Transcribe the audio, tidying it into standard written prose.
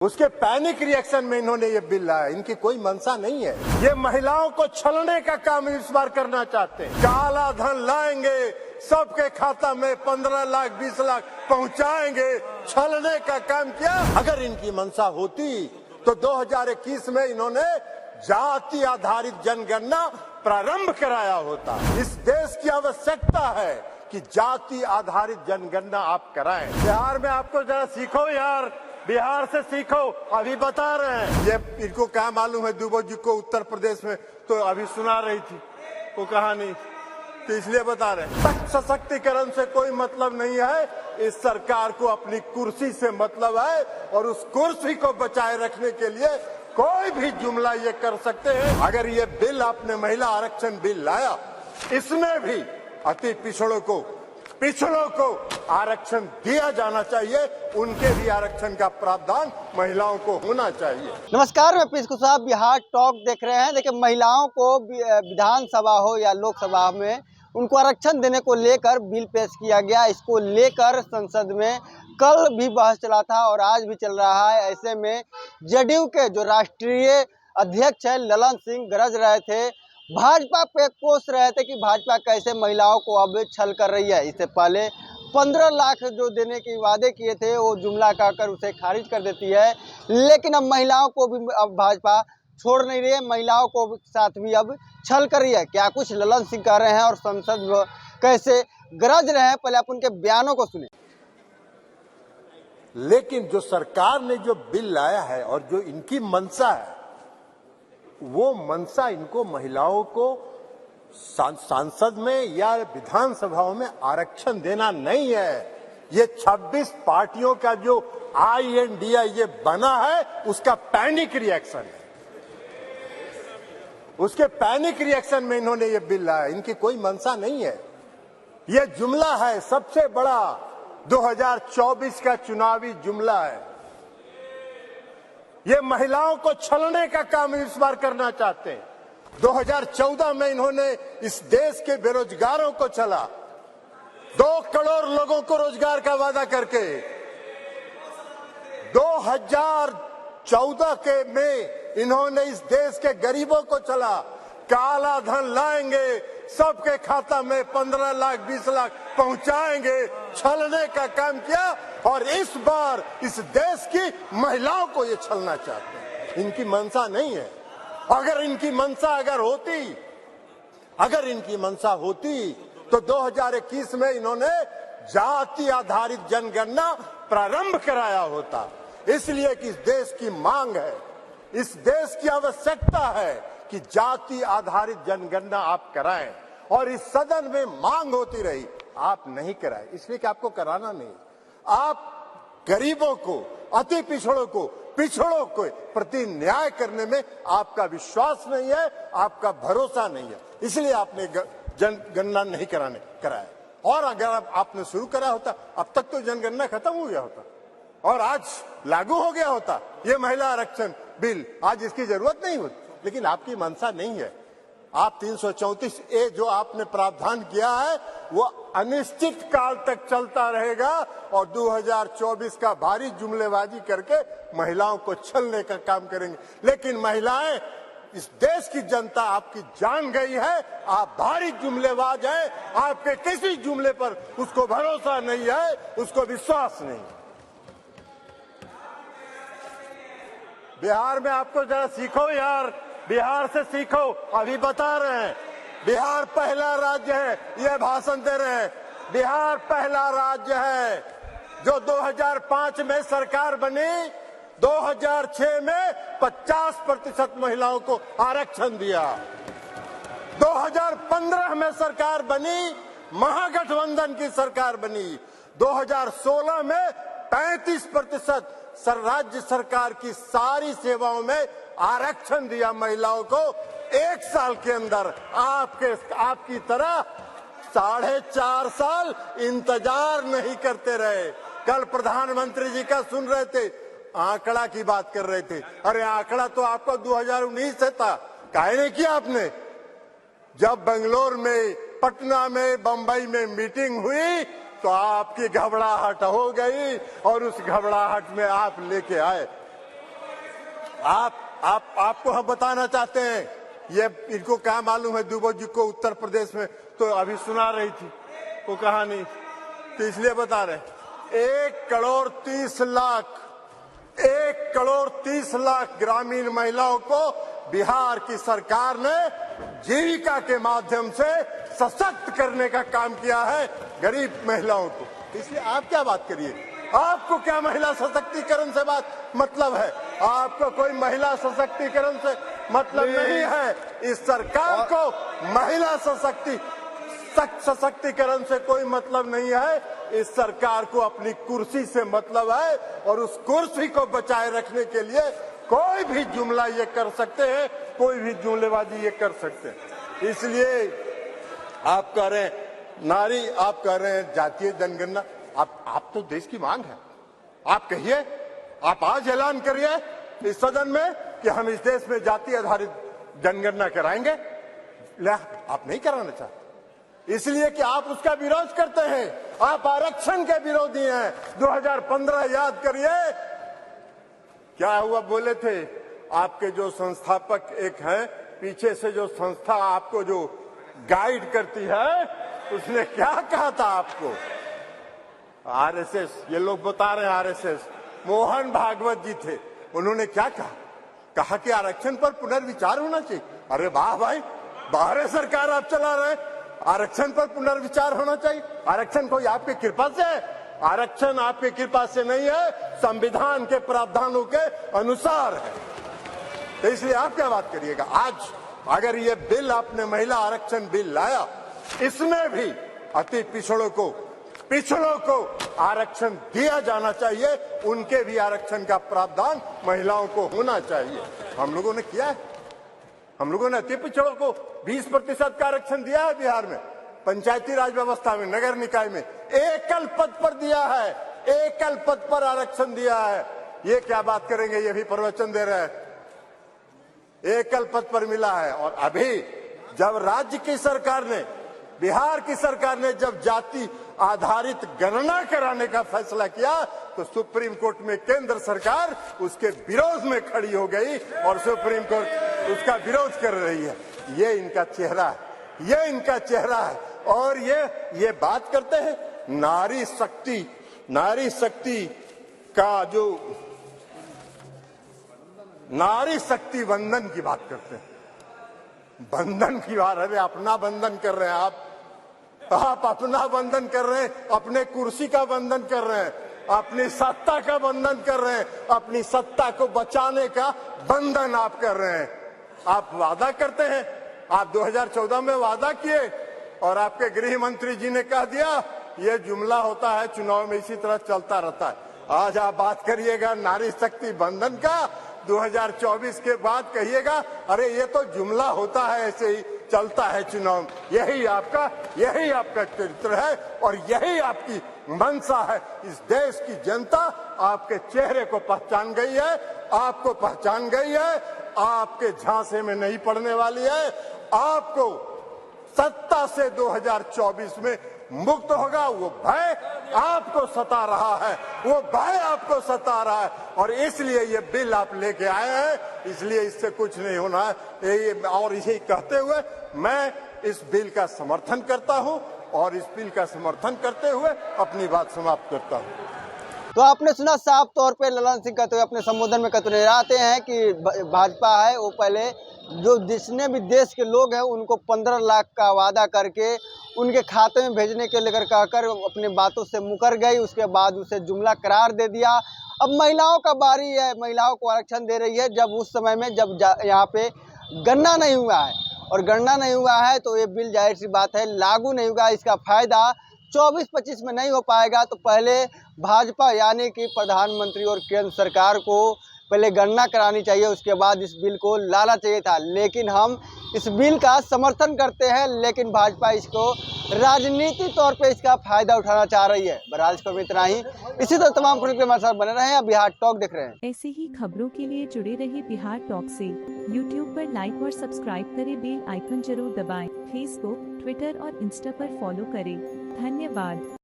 उसके panic reaction में इन्होंने ये बिल लाया। इनकी कोई मंशा नहीं है। ये महिलाओं को छलने का काम इस बार करना चाहते हैं। काला धन लाएंगे, सबके खाता में 15 लाख 20 लाख पहुंचाएंगे, छलने का काम किया। अगर इनकी मंशा होती तो 2021 में इन्होंने जाति आधारित जनगणना प्रारंभ कराया होता। इस देश की आवश्यकता है कि जाति आधारित जनगणना आप कराएं। बिहार में आपको जरा सीखो यार, बिहार से सीखो। अभी बता रहे हैं, ये इनको क्या मालूम है दुबे जी को उत्तर प्रदेश में, तो अभी सुना रही थी वो कहानी, तो इसलिए बता रहे हैं। सशक्तिकरण से कोई मतलब नहीं है, इस सरकार को अपनी कुर्सी से मतलब है और उस कुर्सी को बचाए रखने के लिए कोई भी जुमला ये कर सकते हैं। अगर ये बिल आपने महिला आरक्षण बिल लाया, इसमें भी अति पिछड़ों को आरक्षण दिया जाना चाहिए, उनके भी आरक्षण का प्रावधान महिलाओं को होना चाहिए। नमस्कार, मैं पीयूष कुशवाहा, बिहार टॉक देख रहे हैं। देखिए, महिलाओं को विधानसभा हो या लोकसभा में उनको आरक्षण देने को लेकर बिल पेश किया गया। इसको लेकर संसद में कल भी बहस चला था और आज भी चल रहा है। ऐसे में जेडीयू के जो राष्ट्रीय अध्यक्ष है ललन सिंह गरज रहे थे, भाजपा पे कोस रहे थे कि भाजपा कैसे महिलाओं को अब छल कर रही है। इससे पहले 15 लाख जो देने के वादे किए थे वो जुमला कहकर उसे खारिज कर देती है। लेकिन अब महिलाओं को भी अब भाजपा छोड़ नहीं रही है, महिलाओं को साथ भी अब छल कर रही है। क्या कुछ ललन सिंह कह रहे हैं और संसद में कैसे गरज रहे हैं, पहले आप उनके बयानों को सुने। लेकिन जो सरकार ने जो बिल लाया है और जो इनकी मंशा है, वो मंशा इनको महिलाओं को सांसद में या विधानसभाओं में आरक्षण देना नहीं है। ये 26 पार्टियों का जो INDA ये बना है, उसका पैनिक रिएक्शन है। उसके पैनिक रिएक्शन में इन्होंने ये बिल लाया। इनकी कोई मंशा नहीं है। ये जुमला है, सबसे बड़ा 2024 का चुनावी जुमला है। ये महिलाओं को छलने का काम इस बार करना चाहते हैं। 2014 में इन्होंने इस देश के बेरोजगारों को छला, 2 करोड़ लोगों को रोजगार का वादा करके। 2014 के में इन्होंने इस देश के गरीबों को छला, काला धन लाएंगे, सबके खाता में 15 लाख 20 लाख पहुंचाएंगे, छलने का काम किया। और इस बार इस देश की महिलाओं को ये छलना चाहते हैं। इनकी मंशा नहीं है। अगर इनकी मंशा होती तो 2021 में इन्होंने जाति आधारित जनगणना प्रारंभ कराया होता। इसलिए कि इस देश की मांग है, इस देश की आवश्यकता है कि जाति आधारित जनगणना आप कराएं। और इस सदन में मांग होती रही, आप नहीं कराए, इसलिए कि आपको कराना नहीं। आप गरीबों को, अति पिछड़ों को प्रति न्याय करने में आपका विश्वास नहीं है, आपका भरोसा नहीं है, इसलिए आपने जनगणना नहीं कराया। और अगर आपने शुरू करा होता, अब तक तो जनगणना खत्म हो गया होता और आज लागू हो गया होता ये महिला आरक्षण बिल। आज इसकी जरूरत नहीं होती, लेकिन आपकी मंशा नहीं है। आप 334A जो आपने प्रावधान किया है वो अनिश्चित काल तक चलता रहेगा और 2024 का भारी जुमलेबाजी करके महिलाओं को छलने का काम करेंगे। लेकिन महिलाएं, इस देश की जनता आपकी जान गई है, आप भारी जुमलेबाज हैं। आपके किसी जुमले पर उसको भरोसा नहीं है, उसको विश्वास नहीं। बिहार में आपको जरा सीखो यार, बिहार से सीखो। अभी बता रहे हैं, बिहार पहला राज्य है, ये भाषण दे रहे हैं। बिहार पहला राज्य है जो 2005 में सरकार बनी, 2006 में 50% महिलाओं को आरक्षण दिया। 2015 में सरकार बनी, महागठबंधन की सरकार बनी। 2016 में 35% राज्य सरकार की सारी सेवाओं में आरक्षण दिया महिलाओं को। 1 साल के अंदर आपकी तरह 4.5 साल इंतजार नहीं करते रहे। कल प्रधानमंत्री जी का सुन रहे थे, आंकड़ा की बात कर रहे थे। अरे आंकड़ा तो आपका 2019 से था, काहे नहीं किया आपने? जब बेंगलोर में, पटना में, बंबई में मीटिंग हुई तो आपकी घबराहट हो गई और उस घबराहट में आप लेके आए आपको हम बताना चाहते हैं, ये इनको क्या मालूम है दुबे जी को उत्तर प्रदेश में तो अभी सुना रही थी वो कहानी, तो इसलिए बता रहे 1,30,00,000 ग्रामीण महिलाओं को बिहार की सरकार ने जीविका के माध्यम से सशक्त करने का काम किया है गरीब महिलाओं को। इसलिए आप क्या बात करिए, आपको क्या महिला सशक्तिकरण से बात मतलब है? आपको कोई महिला सशक्तिकरण से मतलब नहीं है। इस सरकार को महिला सशक्तिकरण से कोई मतलब नहीं है। इस सरकार को अपनी कुर्सी से मतलब है और उस कुर्सी को बचाए रखने के लिए कोई भी जुमला ये कर सकते हैं, कोई भी जुमलेबाजी ये कर सकते हैं। इसलिए आप कह रहे हैं नारी, आप कह रहे हैं जातीय जनगणना, आप तो देश की मांग है, आप कहिए, आप आज ऐलान करिए इस सदन में कि हम इस देश में जाति आधारित जनगणना कराएंगे। आप नहीं कराना चाहते इसलिए कि आप उसका विरोध करते हैं, आप आरक्षण के विरोधी हैं। 2015 याद करिए क्या हुआ, बोले थे आपके जो संस्थापक एक हैं, पीछे से जो संस्था आपको जो गाइड करती है, उसने क्या कहा था आपको? आरएसएस, ये लोग बता रहे हैं आरएसएस, मोहन भागवत जी थे, उन्होंने क्या कहा कि आरक्षण पर पुनर्विचार होना चाहिए। अरे वाह भाई, बाहर सरकार आप चला रहे, आरक्षण पर पुनर्विचार होना चाहिए। आरक्षण कोई आपकी कृपा से है? आरक्षण आपकी कृपा से नहीं है, संविधान के प्रावधानों के अनुसार है। तो इसलिए आप क्या बात करिएगा? आज अगर ये बिल आपने महिला आरक्षण बिल लाया, इसमें भी अति पिछड़ों को आरक्षण दिया जाना चाहिए, उनके भी आरक्षण का प्रावधान महिलाओं को होना चाहिए। हम लोगों ने किया है, हम लोगों ने अति पिछड़ों को 20% का आरक्षण दिया है बिहार में, पंचायती राज व्यवस्था में, नगर निकाय में एकल पद पर दिया है, एकल पद पर आरक्षण दिया है। ये क्या बात करेंगे, ये भी प्रवचन दे रहे हैं, एकल पद पर मिला है। और अभी जब राज्य की सरकार ने, बिहार की सरकार ने जब जाति आधारित गणना कराने का फैसला किया तो सुप्रीम कोर्ट में केंद्र सरकार उसके विरोध में खड़ी हो गई और सुप्रीम कोर्ट उसका विरोध कर रही है। ये इनका चेहरा है, ये इनका चेहरा है। और ये बात करते हैं नारी शक्ति का जो नारी शक्ति बंधन की बात करते हैं, बंधन की बात, अरे अपना बंधन कर रहे हैं आप अपना बंधन कर रहे हैं, अपने कुर्सी का बंधन कर रहे हैं, अपनी सत्ता का बंधन कर रहे हैं, अपनी सत्ता को बचाने का बंधन आप कर रहे हैं। आप वादा करते हैं, आप 2014 में वादा किए और आपके गृह मंत्री जी ने कह दिया, ये जुमला होता है चुनाव में, इसी तरह चलता रहता है। आज आप बात करिएगा नारी शक्ति बंधन का, 2024 के बाद कहिएगा अरे ये तो जुमला होता है, ऐसे ही चलता है चुनाव। यही आपका चरित्र है और यही आपकी मंशा है। इस देश की जनता आपके चेहरे को पहचान गई है, आपको पहचान गई है, आपके झांसे में नहीं पड़ने वाली है। आपको सत्ता से 2024 में मुक्त होगा, वो भय आपको सता रहा है, वो भय आपको सता रहा है। और इसलिए ये बिल आप लेके आए हैं, इसलिए इससे कुछ नहीं होना है। और इसे कहते हुए मैं इस बिल का समर्थन करता हूं और इस बिल का समर्थन करते हुए अपनी बात समाप्त करता हूं। तो आपने सुना साफ तौर पे ललन सिंह कहते हुए अपने संबोधन में कहते रहते हैं कि भाजपा है वो पहले जो जितने भी देश के लोग हैं उनको 15 लाख का वादा करके उनके खाते में भेजने के लेकर कहकर अपनी बातों से मुकर गई, उसके बाद उसे जुमला करार दे दिया। अब महिलाओं का बारी है, महिलाओं को आरक्षण दे रही है। जब उस समय में जब यहाँ पे गणना नहीं हुआ है और गणना नहीं हुआ है तो ये बिल जाहिर सी बात है लागू नहीं होगा, इसका फायदा 24-25 में नहीं हो पाएगा। तो पहले भाजपा यानी कि प्रधानमंत्री और केंद्र सरकार को पहले गणना करानी चाहिए, उसके बाद इस बिल को लाना चाहिए था। लेकिन हम इस बिल का समर्थन करते हैं, लेकिन भाजपा इसको राजनीतिक तौर पे इसका फायदा उठाना चाह रही है। बहरहाल इसको में इतना ही। इसी तरह तमाम खबरों के हमारे साथ बने रहे हैं। बिहार टॉक देख रहे हैं। ऐसे ही खबरों के लिए जुड़े रहिए बिहार टॉक से। यूट्यूब पर लाइक और सब्सक्राइब करें, बेल आइकन जरूर दबाएं। फेसबुक, ट्विटर और इंस्टा पर फॉलो करें। धन्यवाद।